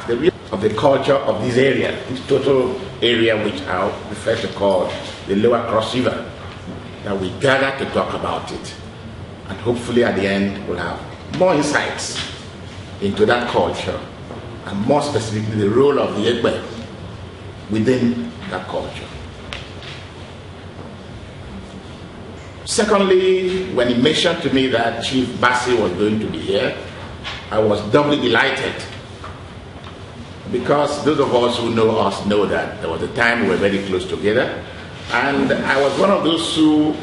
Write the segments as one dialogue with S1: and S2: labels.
S1: The real of the culture of this area, this total area which I prefer to call the Lower Cross River, that we gather to talk about it. And hopefully at the end we'll have more insights into that culture, and more specifically the role of the Ékpè within that culture. Secondly, when he mentioned to me that Chief Bassey was going to be here, I was doubly delighted, because those of us who know us know that there was a time we were very close together, and I was one of those who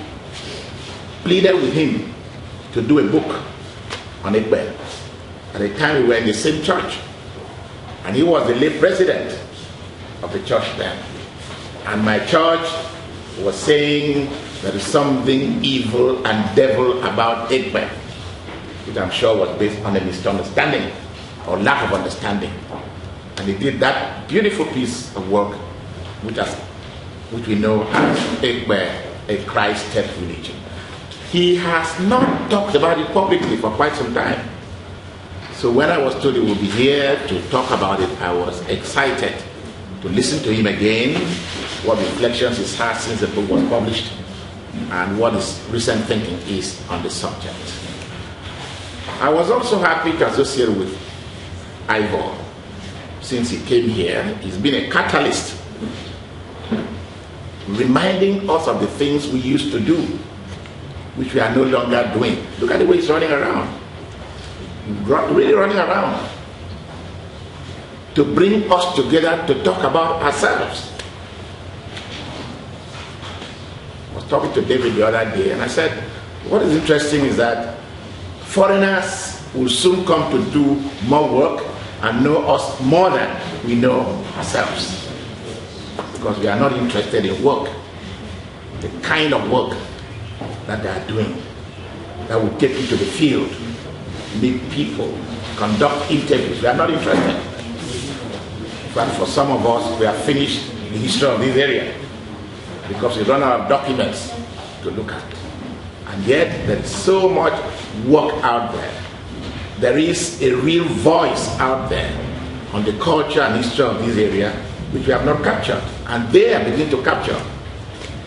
S1: pleaded with him to do a book on Ékpè. At the time we were in the same church, and he was the late president of the church then. And my church was saying there is something evil and devil about Ékpè, which I'm sure was based on a misunderstanding or lack of understanding. And he did that beautiful piece of work, which we know as Ékpè, a Christ-led religion. He has not talked about it publicly for quite some time. So when I was told he would be here to talk about it, I was excited to listen to him again, what reflections he's had since the book was published, and what his recent thinking is on the subject. I was also happy to associate with Ivor. Since he came here, he's been a catalyst, reminding us of the things we used to do, which we are no longer doing. Look at the way he's running around. Really running around to bring us together to talk about ourselves. I was talking to David the other day, and I said, what is interesting is that foreigners will soon come to do more work and know us more than we know ourselves, because we are not interested in work, the kind of work that they are doing, that will take you to the field, meet people, conduct interviews. We are not interested. But for some of us, we have finished the history of this area because we run out of documents to look at. And yet, there is so much work out there. There is a real voice out there on the culture and history of this area which we have not captured. And they are beginning to capture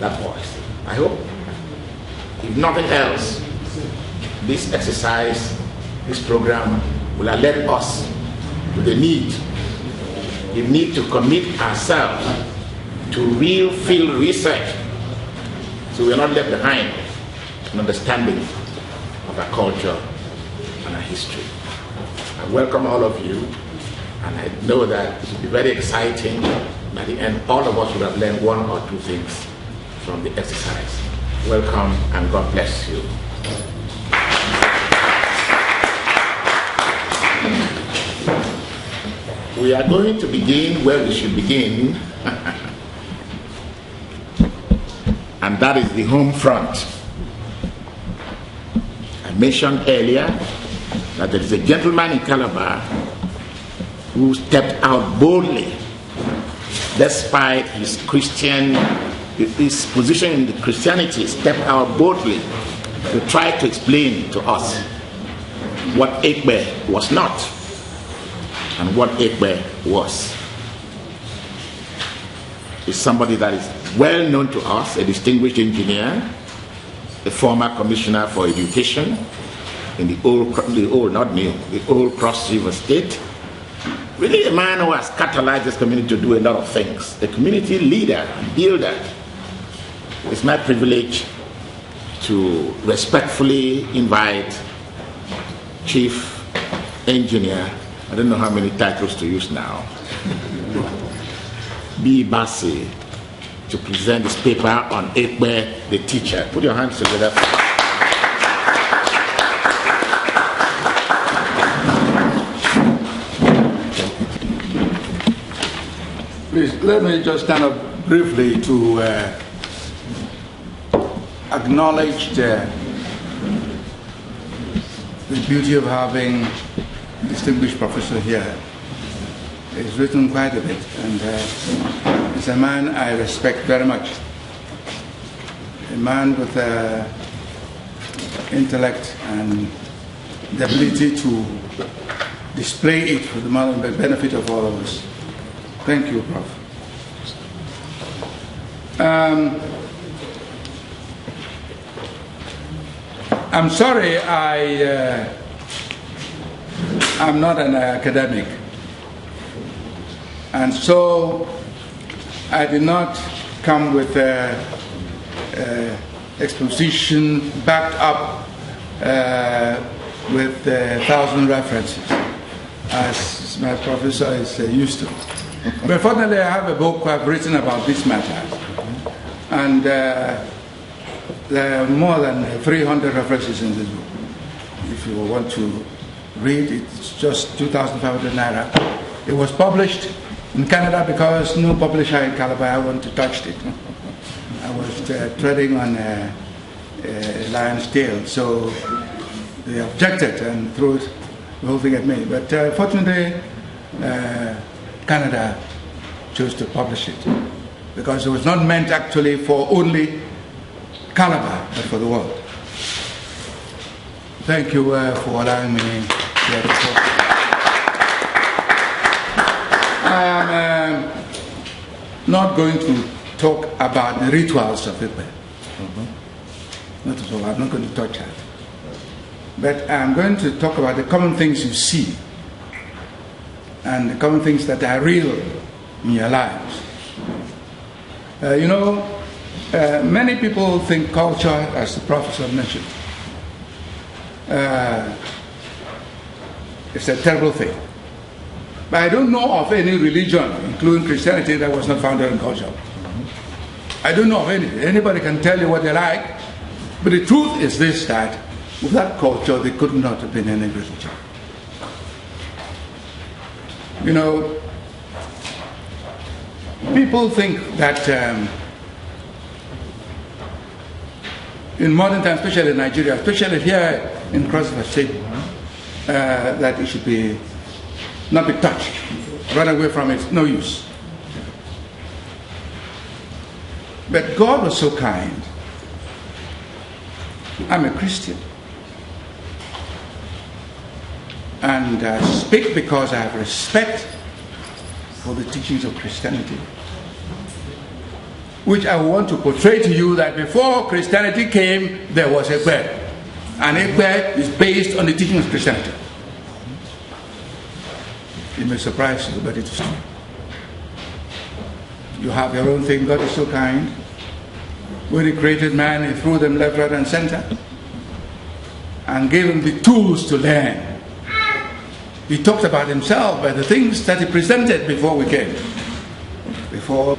S1: that voice. I hope, if nothing else, this exercise, this program will alert us to the need to commit ourselves to real field research, so we are not left behind an understanding of our culture and our history. I welcome all of you, and I know that it will be very exciting. By the end, all of us will have learned one or two things from the exercise. Welcome, and God bless you. We are going to begin where we should begin, and that is the home front. I mentioned earlier that there is a gentleman in Calabar who stepped out boldly, despite his his position in the Christianity, stepped out boldly to try to explain to us what Ékpè was not and what Ékpè was. Is somebody that is well known to us, a distinguished engineer, a former commissioner for education in the old Cross River State. Really a man who has catalyzed this community to do a lot of things. A community leader, builder. It's my privilege to respectfully invite Chief Engineer, I don't know how many titles to use now, B.E. Bassey, to present this paper on Ékpè the Teacher. Put your hands together.
S2: Please, let me just stand up briefly to acknowledge the beauty of having a distinguished professor here. He's written quite a bit, and he's a man I respect very much. A man with intellect and the ability to display it for the benefit of all of us. Thank you, Prof. I'm sorry I'm not an academic, and so I did not come with exposition backed up with 1,000 references, as my professor is used to. But fortunately, I have a book I've written about this matter, and there are more than 300 references in this book. If you want to read, it's just 2,500 naira. It was published in Canada because no publisher in Calabar wanted to touch it. I was treading on a lion's tail, so they objected and threw the whole thing at me. But fortunately, Canada chose to publish it because it was not meant actually for only Calabar, but for the world. Thank you for allowing me to talk. I am not going to talk about the rituals of Ékpè. Not at all. I'm not going to touch that. But I'm going to talk about the common things you see and the common things that are real in your lives. Many people think culture, as the professor mentioned, it's a terrible thing. But I don't know of any religion, including Christianity, that was not founded on culture. I don't know of any. Anybody can tell you what they like, but the truth is this, that without culture, there could not have been any religion. People think that in modern times, especially in Nigeria, especially here in Cross River State, that it should not be touched, run away from it, no use. But God was so kind. I'm a Christian. And I speak because I have respect for the teachings of Christianity, which I want to portray to you that before Christianity came, there was Ékpè. And Ékpè is based on the teachings of Christianity. It may surprise you, but it is true. You have your own thing. God is so kind. When He created man, He threw them left, right, and center and gave them the tools to learn. He talked about Himself by the things that He presented before we came. Before,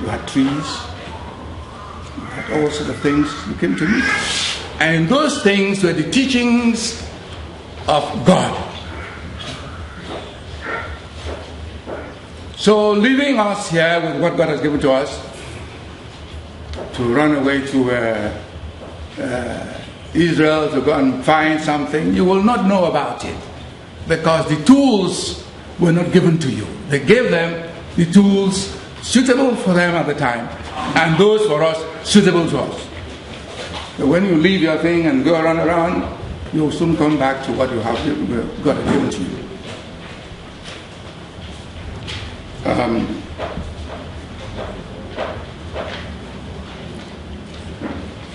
S2: you had trees, you had all sorts of things you came to meet. And those things were the teachings of God. So leaving us here with what God has given to us, to run away to Israel to go and find something, you will not know about it, because the tools were not given to you. They gave them the tools suitable for them at the time, and those for us suitable to us. But when you leave your thing and go around, you will soon come back to what you have God has given to you.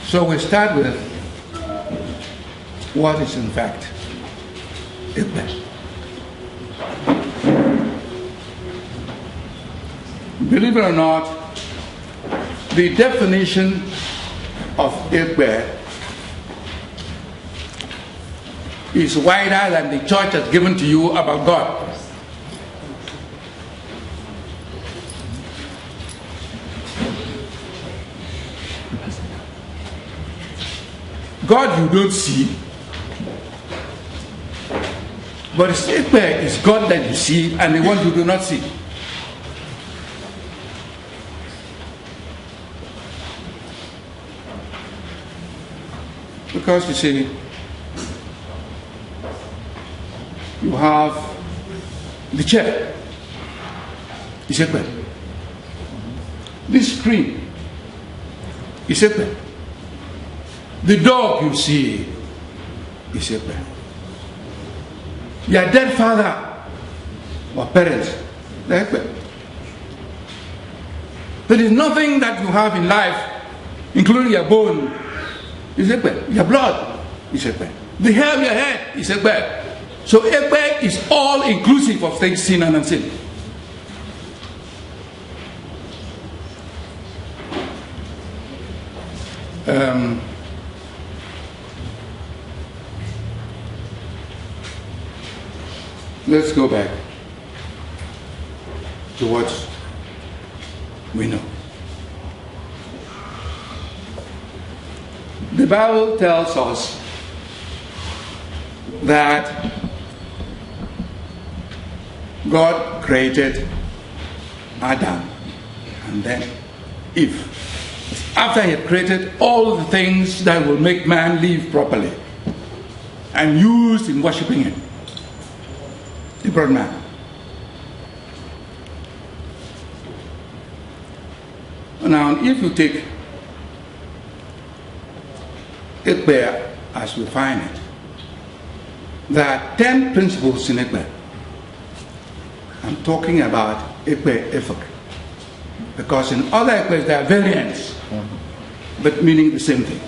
S2: So we start with what is in fact Ékpè. Believe it or not, the definition of Ékpè is wider than the church has given to you about God. God you don't see, but Ékpè is God that you see and the one you do not see. Because you see, you have the chair, it's Ékpè. This screen is Ékpè. The dog you see is Ékpè. Your dead father or parents, the Ékpè. There is nothing that you have in life, including your bone, is Ékpè. Your blood is Ékpè. The hair of your head is Ékpè. So Ékpè is all inclusive of things seen and unseen. Let's go back to what we know. The Bible tells us that God created Adam and then Eve. After he had created all the things that will make man live properly and used in worshiping him, he brought man. Now, if you take Ékpè as we find it, there are 10 principles in Ékpè. I'm talking about Ékpè Efik, because in other Ékpès there are variants, but meaning the same thing.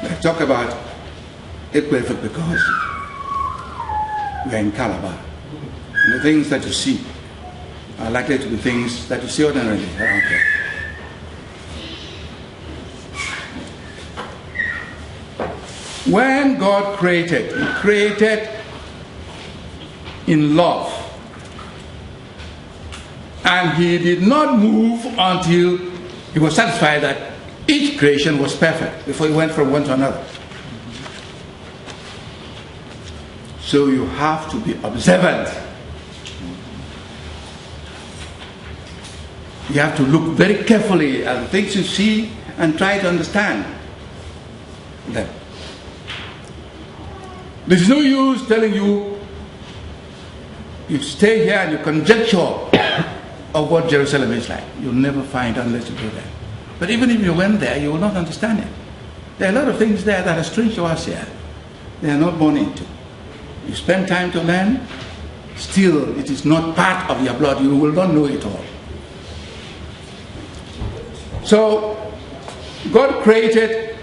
S2: I talk about Ékpè Efik because we are in Calabar, and the things that you see are likely to be things that you see ordinarily around here. When God created, he created in love. And he did not move until he was satisfied that each creation was perfect before he went from one to another. So you have to be observant. You have to look very carefully at the things you see and try to understand them. There's no use telling you, you stay here and you conjecture of what Jerusalem is like. You'll never find unless you go there. But even if you went there, you will not understand it. There are a lot of things there that are strange to us here. They are not born into. You spend time to learn, still it is not part of your blood. You will not know it all. So, God created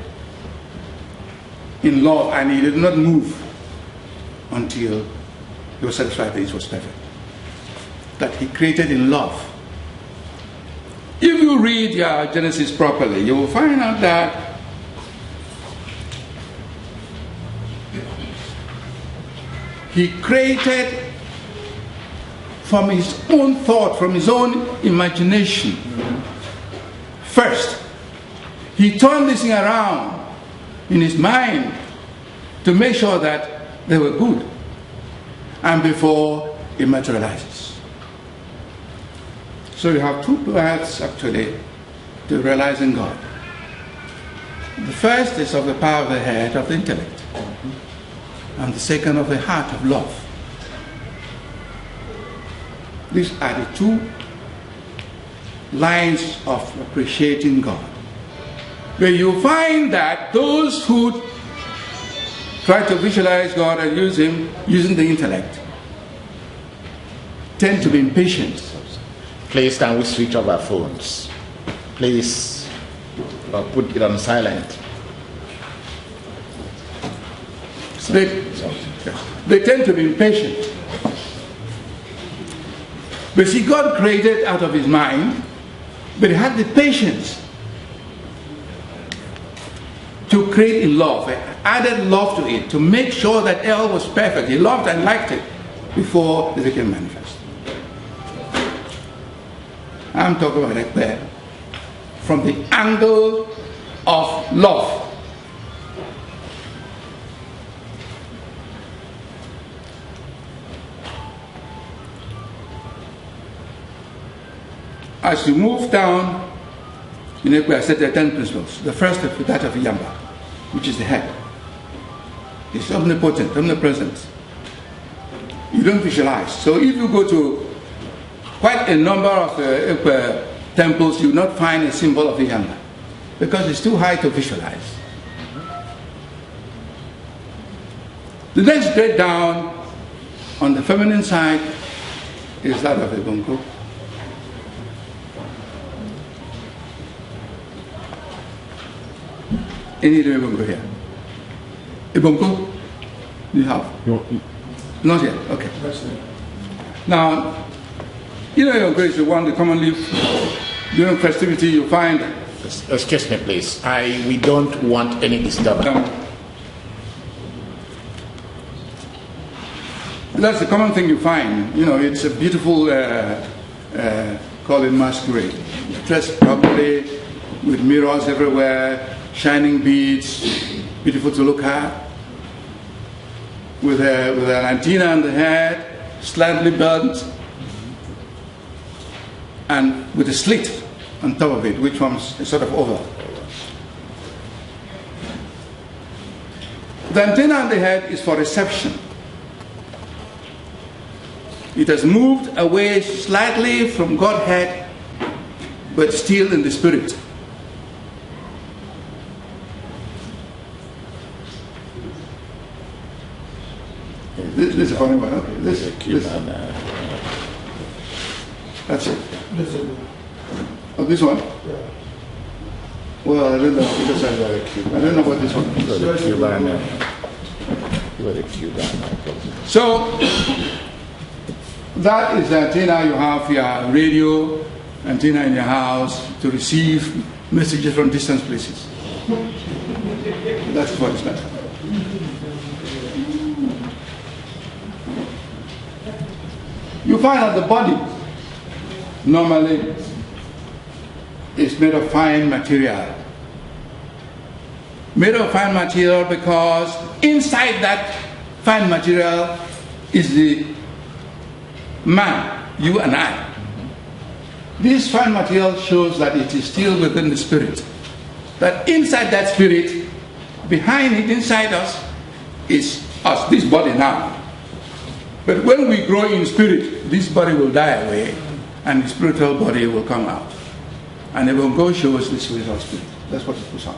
S2: in love, and he did not move until he was satisfied that it was perfect. That he created in love. If you read your Genesis properly, you will find out that he created from his own thought, from his own imagination. First, he turned this thing around in his mind to make sure that they were good, and before it materializes. So you have two paths actually to realizing God. The first is of the power of the head, of the intellect, and the second of the heart, of love. These are the two lines of appreciating God, where you find that those who try to visualize God and use him using the intellect tend to be impatient.
S1: Please, can we switch off our phones? Please, or put it on silent.
S2: They tend to be impatient. But see, God created out of his mind, but he had the patience to create in love, added love to it, to make sure that all was perfect. He loved and liked it before it became manifest. I'm talking about Ékpè from the angle of love. As you move down in Ékpè, I said there are 10 principles. The first is that of Yamba, which is the head. It's omnipotent, omnipresent. You don't visualize. So if you go to quite a number of Ékpè temples, you will not find a symbol of the Yamba, because it's too high to visualize. The next grade down on the feminine side is that of a bongo. Any bongo here? A bongo? You have? Not yet. Okay. Now, your grace, the one that commonly during festivity you find.
S1: Excuse me, please. We don't want any disturbance.
S2: That's the common thing you find. It's a beautiful, call it masquerade. Dressed properly, with mirrors everywhere, shining beads, beautiful to look at, with an antenna on the head, slightly burnt, and with a slit on top of it, which forms a sort of oval. The antenna on the head is for reception. It has moved away slightly from Godhead, but still in the spirit. This is a funny one. Okay. This. That's it. Oh, this one?
S3: Yeah.
S2: Well, I don't know. Because I don't know what this one is. So, that is the antenna. You have your radio antenna in your house to receive messages from distant places. That's what it's meant for. You find that the body normally is made of fine material. Made of fine material because inside that fine material is the man, you and I. This fine material shows that it is still within the spirit. That inside that spirit, behind it, inside us, is us, this body now. But when we grow in spirit, this body will die away and the spiritual body will come out. And it will go show us the spiritual spirit. That's what it puts on.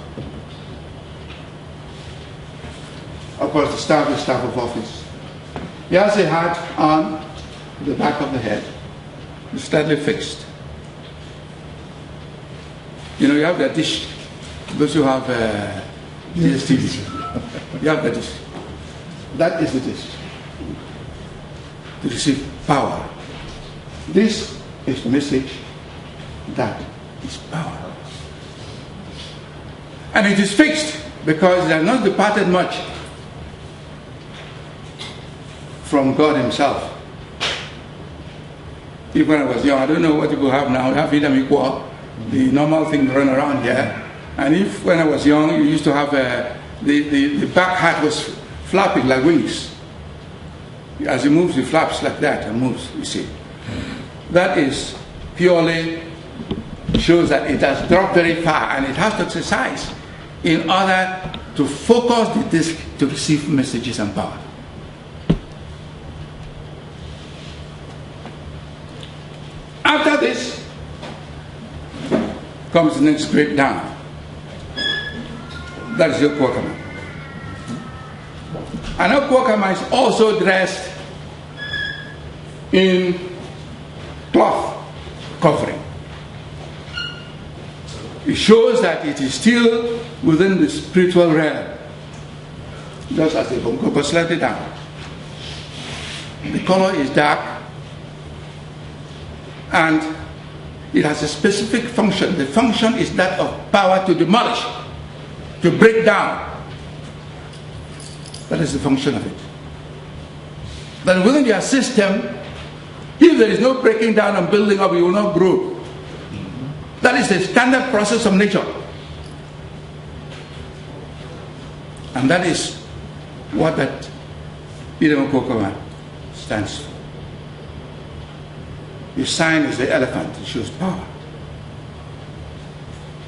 S2: Of course, the staff is staff of office. He has a hat on the back of the head. It's slightly fixed. You have that dish. Those who have DSTV, you have that dish. That is the dish. To receive power. This is the message. That is power. And it is fixed because they have not departed much from God Himself. If when I was young, I don't know what people have now, have freedom equal, the normal thing to run around here. And if when I was young, you used to have the back hat was flapping like wings. As it moves, it flaps like that and moves, you see. That is purely shows that it has dropped very far and it has to exercise in order to focus the disc to receive messages and power. After this comes the next grade down. That is your Kwakama. And our Kwakama is also dressed in cloth covering. It shows that it is still within the spiritual realm. Just as the bongo, but slightly down. The color is dark and it has a specific function. The function is that of power to demolish, to break down. That is the function of it. That within your system, if there is no breaking down and building up, you will not grow. That is the standard process of nature. And that is what that Kokoma stands for. The sign is the elephant, it shows power.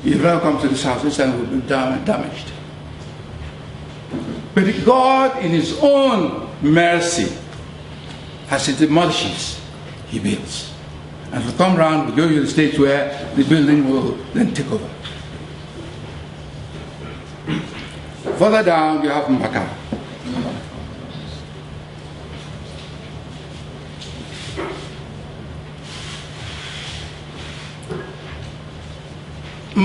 S2: If you come to this house, this sign will be damaged. But God, in His own mercy, as He demolishes, He builds. And we'll come round, we'll go to the stage where the building will then take over. Further down, you have Mbaka.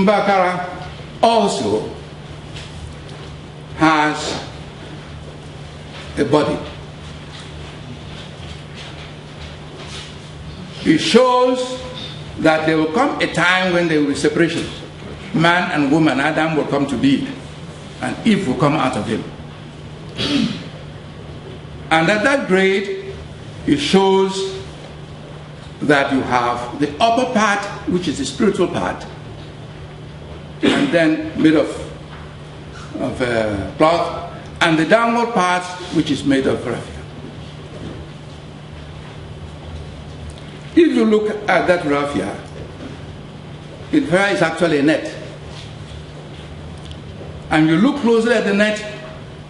S2: Mbakara also has a body. It shows that there will come a time when there will be separation. Man and woman, Adam will come to be, and Eve will come out of him. And at that grade, it shows that you have the upper part, which is the spiritual part, and then made of cloth, and the downward part, which is made of raffia. If you look at that raffia, it is actually a net. And you look closely at the net,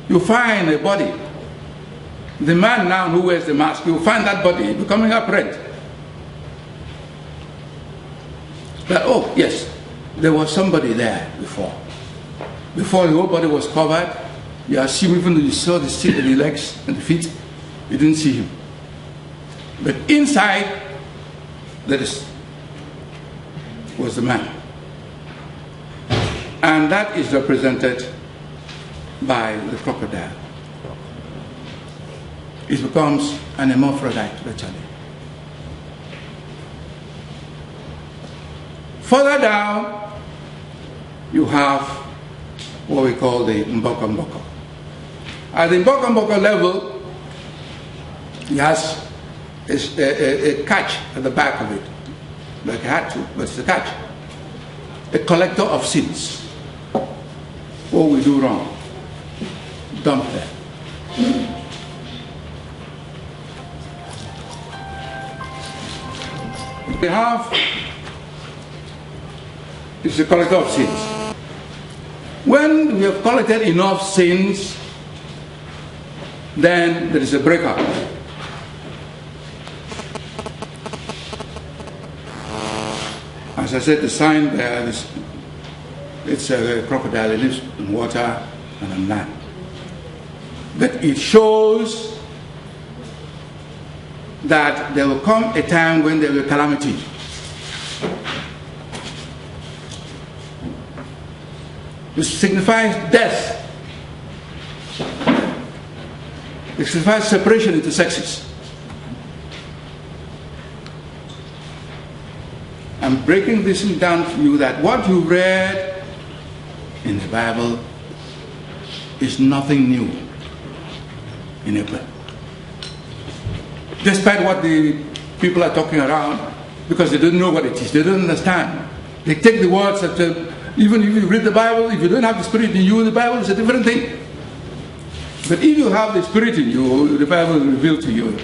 S2: you find a body. The man now who wears the mask, you find that body becoming apparent. That, oh, yes, there was somebody there before. Before the whole body was covered, you assume even though you saw the legs and the feet, you didn't see him. But inside, was the man. And that is represented by the crocodile. It becomes an hermaphrodite, virtually. Further down, you have what we call the Mboko Mboko. At the Mboko Mboko level, he has a catch at the back of it, like a hat, but it's a catch. A collector of sins. What we do wrong, dump there. We have, it's a collector of sins. When we have collected enough sins, then there is a breakup. As I said, the sign there is, it's a crocodile. It lives in water and on land. But it shows that there will come a time when there will be calamity. It signifies death. It signifies separation into sexes. I'm breaking this down for you that what you read in the Bible is nothing new in Ékpè. Despite what the people are talking around, because they don't know what it is, they don't understand. They take the words that, even if you read the Bible, if you don't have the Spirit in you, the Bible is a different thing. But if you have the Spirit in you, the Bible will reveal to you.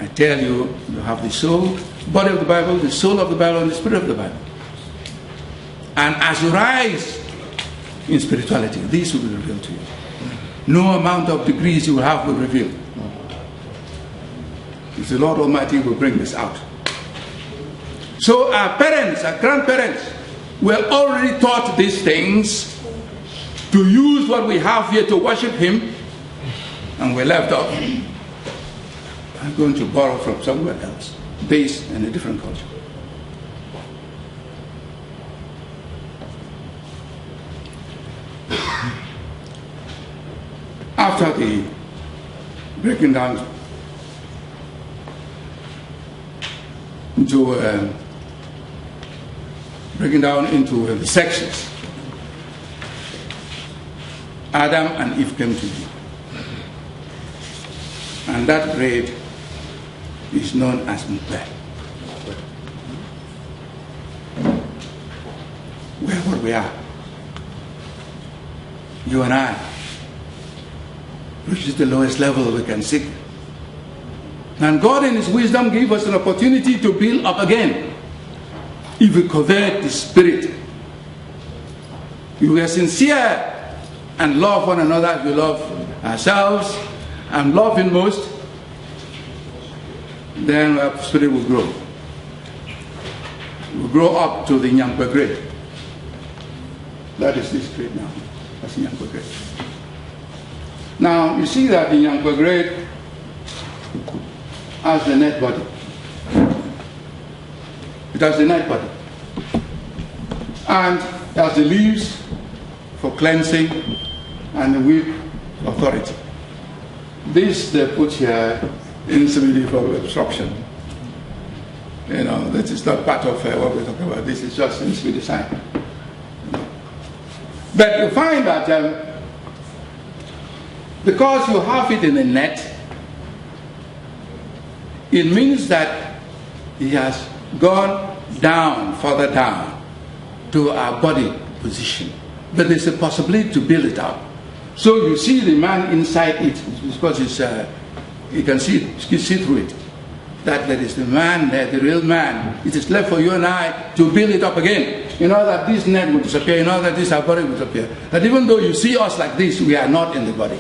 S2: I tell you, you have the soul, body of the Bible, the soul of the Bible, and the Spirit of the Bible. And as you rise in spirituality, this will be revealed to you. No amount of degrees you will have will reveal. It's the Lord Almighty who will bring this out. So our parents, our grandparents, were already taught these things to use what we have here to worship Him, and we're left off. I'm going to borrow from somewhere else, based in a different culture. After the breaking down into the sexes, Adam and Eve came to be, and that grade is known as Ékpè. Wherever we are, you and I, which is the lowest level we can seek. And God in His wisdom gave us an opportunity to build up again. If we covet the Spirit, if we are sincere and love one another as we love ourselves and love Him most, then our spirit will grow. We'll grow up to the Ékpè grade. That is this grade now. That's the Ékpè grade. Now, you see that the Ékpè grade has the net body. It has the net body. and has the leaves for cleansing and the whip authority. This they put here instantly for obstruction. You know, that is not part of what we're talking about. This is just instantly design. But you find that because you have it in a net, it means that he has gone down, further down, to our body position. But there's a possibility to build it up. So you see the man inside it, because it's, you can see through it. That there is the man there, the real man. It is left for you and I to build it up again. You know that this net will disappear, you know that this our body will disappear. That even though you see us like this, we are not in the body.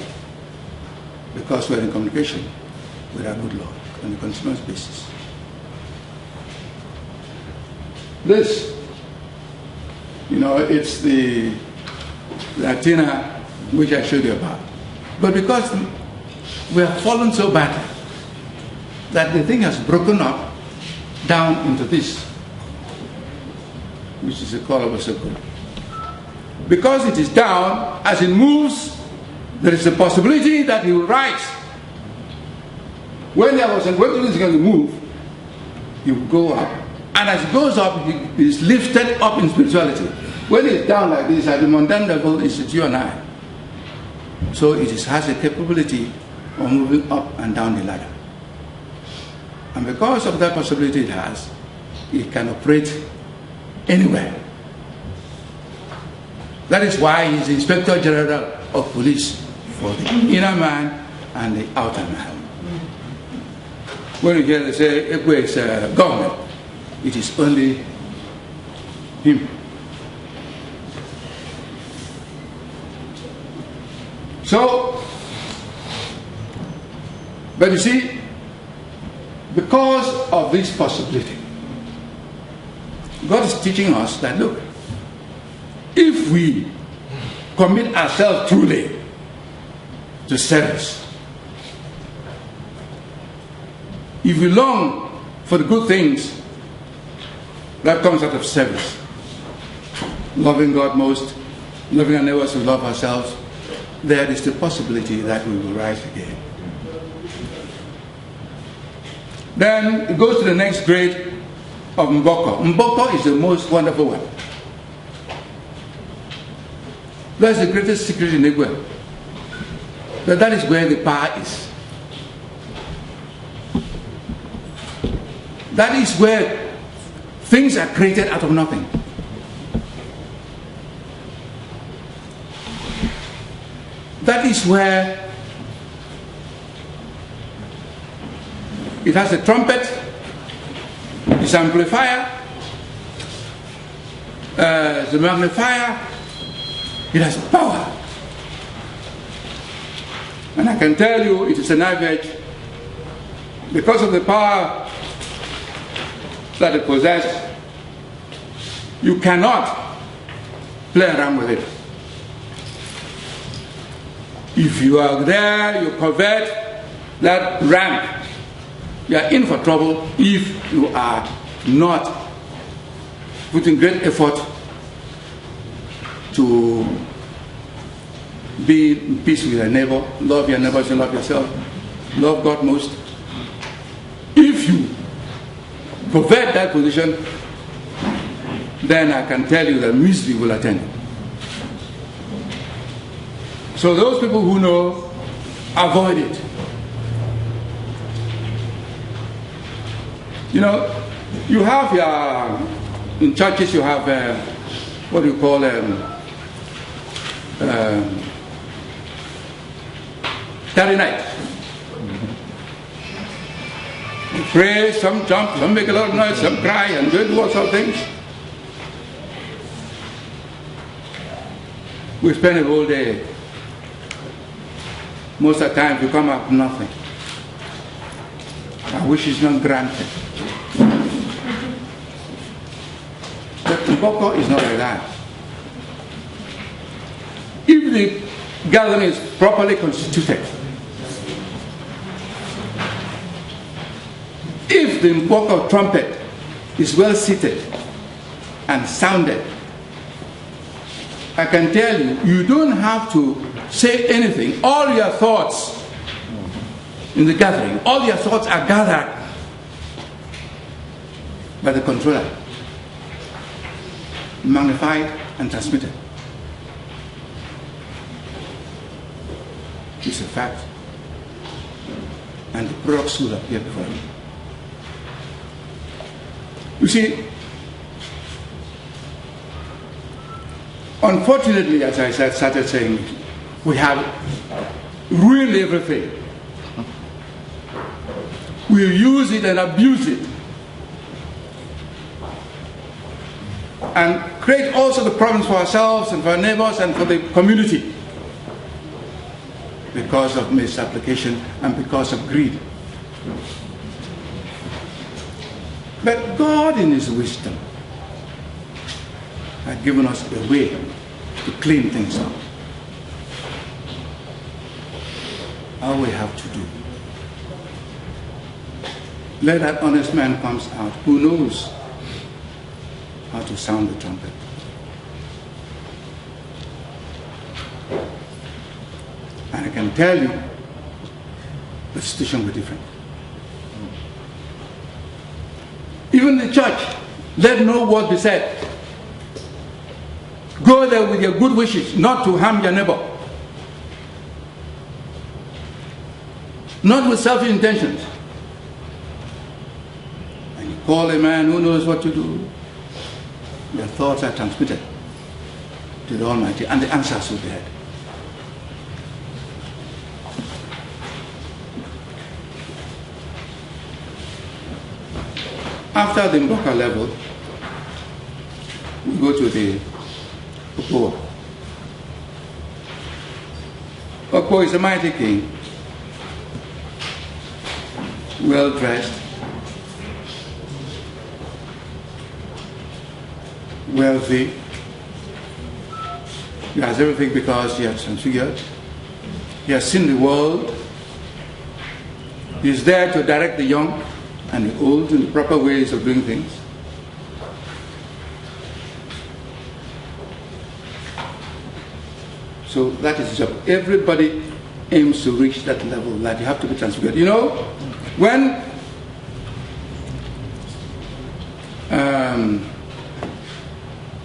S2: Because we are in communication with our good Lord on a continuous basis. This, you know, it's the antenna which I showed you about. But because we have fallen so badly that the thing has broken up down into this, which is a Calabar circle. Because it is down, as it moves, there is a possibility that he will rise. When it is going to move, he will go up. And as it goes up, he is lifted up in spirituality. When it's down like this, at the mundane level, it's you and I. So it has a capability of moving up and down the ladder. And because of that possibility it has, it can operate anywhere. That is why he's the Inspector General of Police for the inner man and the outer man. When you hear they say Ékpè is government, it is only him. So, but you see, because of this possibility, God is teaching us that, look, if we commit ourselves truly to service, if we long for the good things that comes out of service, loving God most, loving our neighbors, we love ourselves, there is the possibility that we will rise again. Then it goes to the next grade of Mboko. Mboko is the most wonderful one. That's the greatest secret in Ékpè. But that is where the power is. That is where things are created out of nothing. That is where it has a trumpet, its amplifier, the magnifier. It has power. And I can tell you it is a knife edge because of the power that it possesses. You cannot play around with it. If you are there, you covet that rank, you are in for trouble if you are not putting great effort to be in peace with your neighbor, love your neighbors and love yourself, love God most. If you covet that position, then I can tell you that misery will attend you. So those people who know, avoid it. You know, you have in churches you have what do you call Saturday night. You pray, some jump, some make a lot of noise, some cry, and do all sorts of things. We spend a whole day. Most of the time we come up with nothing. Our wish is not granted. But Mboko is not like that. If the gathering is properly constituted, if the Mboko trumpet is well seated and sounded, I can tell you, you don't have to say anything. All your thoughts in the gathering, all your thoughts are gathered by the controller, magnified and transmitted. It's a fact. And the products will appear before you. You see, unfortunately, as I started saying, we have ruined everything. We use it and abuse it. And create also the problems for ourselves and for our neighbors and for the community because of misapplication and because of greed. But God in His wisdom had given us a way to clean things up. All we have to do. Let that honest man comes out who knows how to sound the trumpet. And I can tell you, the situation will be different. Even the church, let no word be said. Go there with your good wishes, not to harm your neighbor. Not with selfish intentions. And you call a man who knows what to do. Your thoughts are transmitted to the Almighty, and the answers will be heard. After the Mboka level, we go to the Okpo. Okpo is a mighty king, well dressed, wealthy. He has everything because he has transfigured. He has seen the world. He is there to direct the young and the old in the proper ways of doing things. So that is his job. Everybody aims to reach that level, that you have to be transfigured. You know, when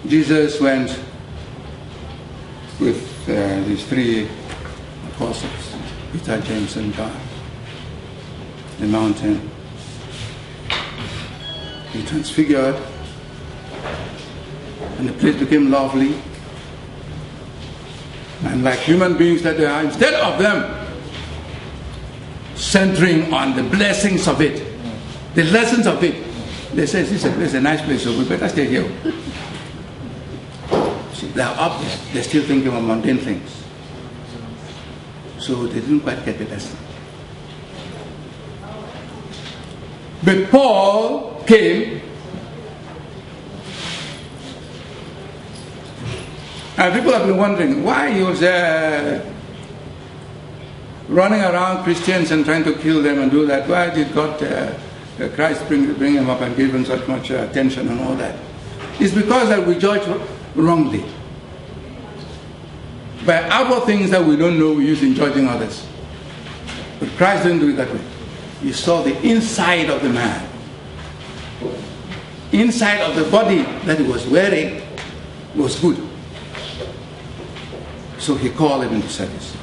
S2: Jesus went with these three apostles, Peter, James, and John, the mountain, he transfigured, and the place became lovely. And like human beings that they are, instead of them centering on the blessings of it, the lessons of it, they say, this is a nice place, so we better stay here. So they're up there, they're still thinking of mundane things. So they didn't quite get the lesson. But Paul came, and people have been wondering why he was running around Christians and trying to kill them and do that. Why did God, Christ bring him up and give him such much attention and all that? It's because that we judge wrongly. By outward things that we don't know, we use in judging others. But Christ didn't do it that way. He saw the inside of the man. Inside of the body that he was wearing was good. So he called him into service.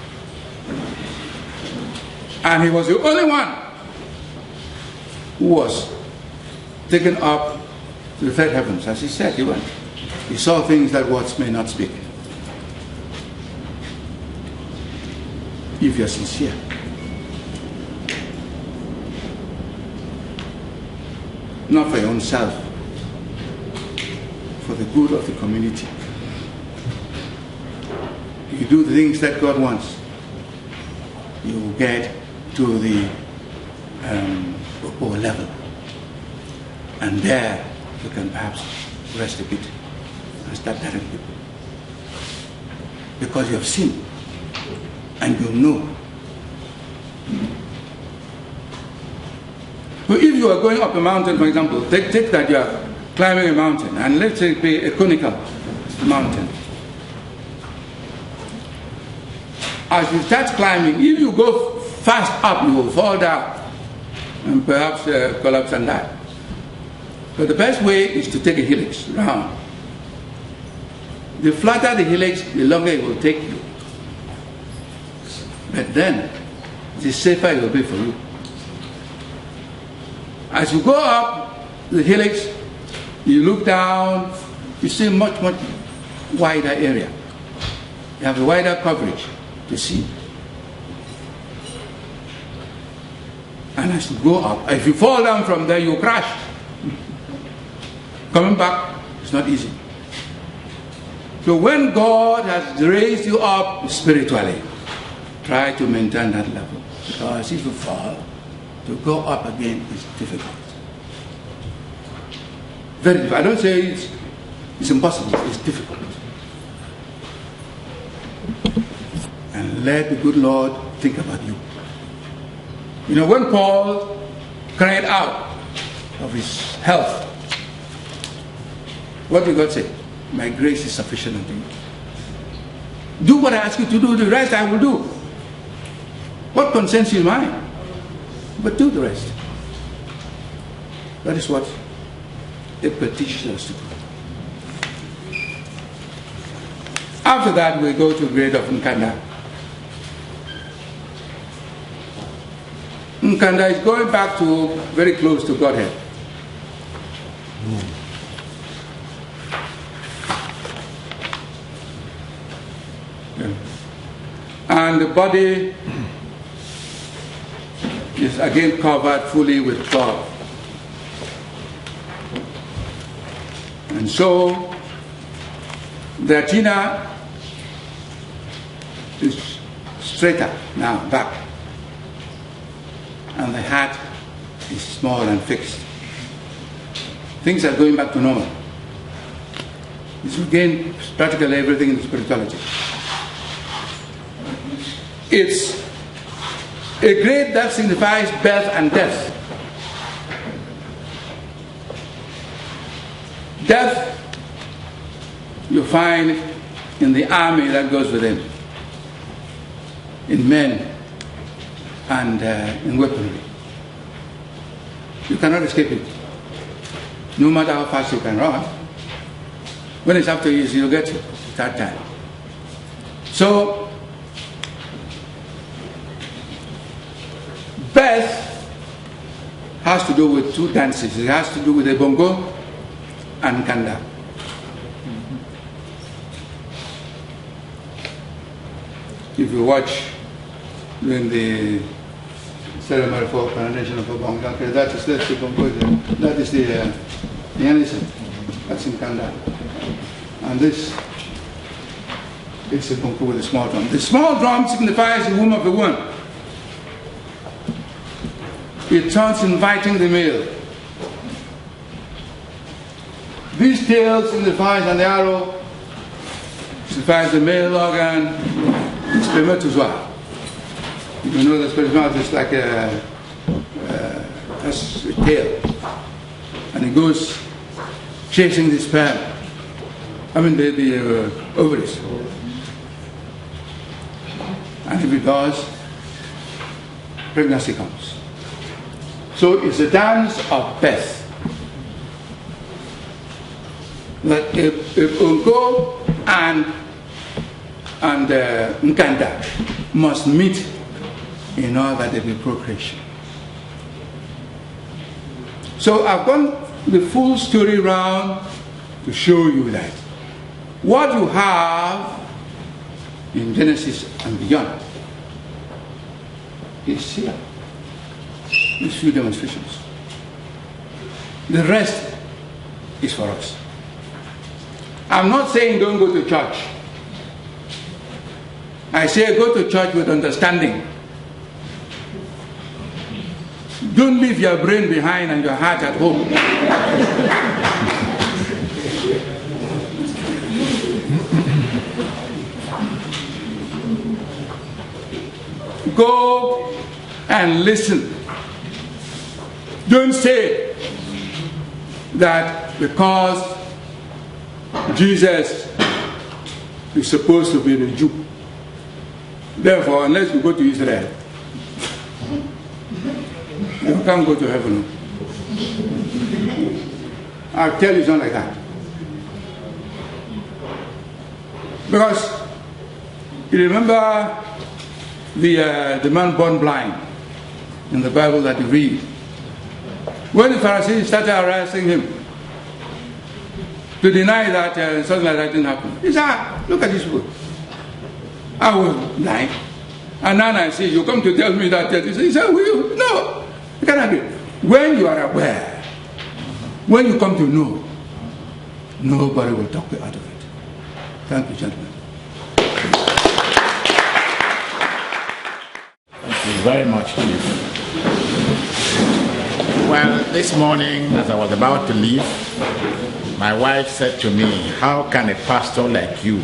S2: And he was the only one who was taken up to the third heavens. As he said, he went. He saw things that words may not speak. If you're sincere. Not for your own self, for the good of the community. You do the things that God wants, you will get to the lower level. And there you can perhaps rest a bit and start directing people. Because you have seen and you know. But if you are going up a mountain, for example, take that you are climbing a mountain, and let's say it be a conical mountain. As you start climbing, if you go fast up, you will fall down and perhaps collapse and die. But the best way is to take a helix round. The flatter the helix, the longer it will take you. But then, the safer it will be for you. As you go up the helix, you look down, you see much, much wider area. You have a wider coverage to see. And as you go up, if you fall down from there, you crash. Coming back is not easy. So when God has raised you up spiritually, try to maintain that level. Because if you fall, to go up again is difficult. Very difficult. I don't say it's impossible, it's difficult. And let the good Lord think about you. You know, when Paul cried out of his health, what did God say? My grace is sufficient unto you. Do what I ask you to do, the rest I will do. What concerns you is mine. But do the rest. That is what Ékpè teaches us to do. After that, we go to the grade of Nkanda. Nkanda is going back to very close to Godhead. And the body is again covered fully with cloth. And so the retina is straighter now, back. And the heart is small and fixed. Things are going back to normal. It's again practically everything in spirituality. It's a grade that signifies birth and death. Death, you find in the army that goes with him, in men and in weaponry. You cannot escape it, no matter how fast you can run. When it's after you, you'll get it that time. So, birth has to do with two dances. It has to do with the bongo and kanda. If you watch during the ceremony for coronation of a bongo, okay, that is the bongo, that is the unison, that's in kanda. And this is a bongo with a small drum. The small drum signifies the womb of the woman. It sounds inviting the male. These tails signifies an arrow, signifies the male organ, spermatozoa. You know the spermatozoa is like a tail. And it goes chasing the sperm. I mean the ovaries. And if it does, pregnancy comes. So it's a dance of birth. That if Ungo and Nkanda must meet in order that there be procreation. So I've gone the full story round to show you that what you have in Genesis and beyond is here. These few demonstrations. The rest is for us. I'm not saying don't go to church. I say go to church with understanding. Don't leave your brain behind and your heart at home. Go and listen. Don't say that because Jesus is supposed to be the Jew, Therefore, unless you go to Israel, you can't go to heaven. I'll tell you something like that. Because you remember the man born blind in the Bible that you read. When the Pharisees started harassing him to deny that something like that didn't happen, he said, look at this book. I was blind, and now I see you come to tell me that. He said, will you? No, you cannot do it. When you are aware, when you come to know, nobody will talk you out of it. Thank you, gentlemen.
S1: Thank you very much, Chief. Well, this morning, as I was about to leave, my wife said to me, how can a pastor like you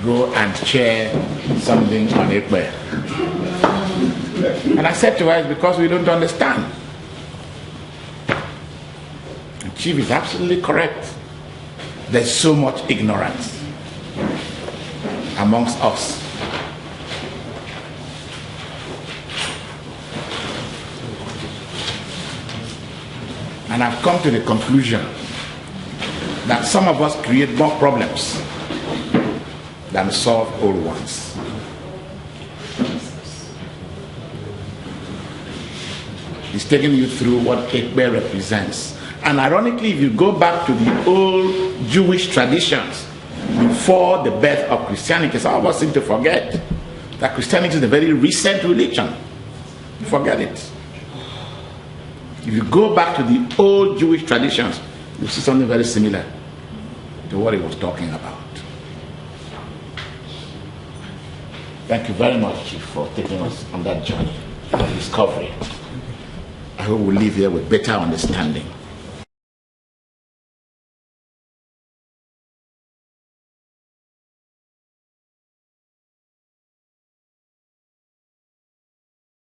S1: go and chair something on Ékpè? And I said to her, it's because we don't understand. And Chief is absolutely correct. There's so much ignorance amongst us. And I've come to the conclusion that some of us create more problems than solve old ones. He's taking you through what Ékpè represents. And ironically, if you go back to the old Jewish traditions before the birth of Christianity, some of us seem to forget that Christianity is a very recent religion. Forget it. If you go back to the old Jewish traditions, you'll see something very similar to what he was talking about. Thank you very much, Chief, for taking us on that journey of discovery. I hope we'll leave here with better understanding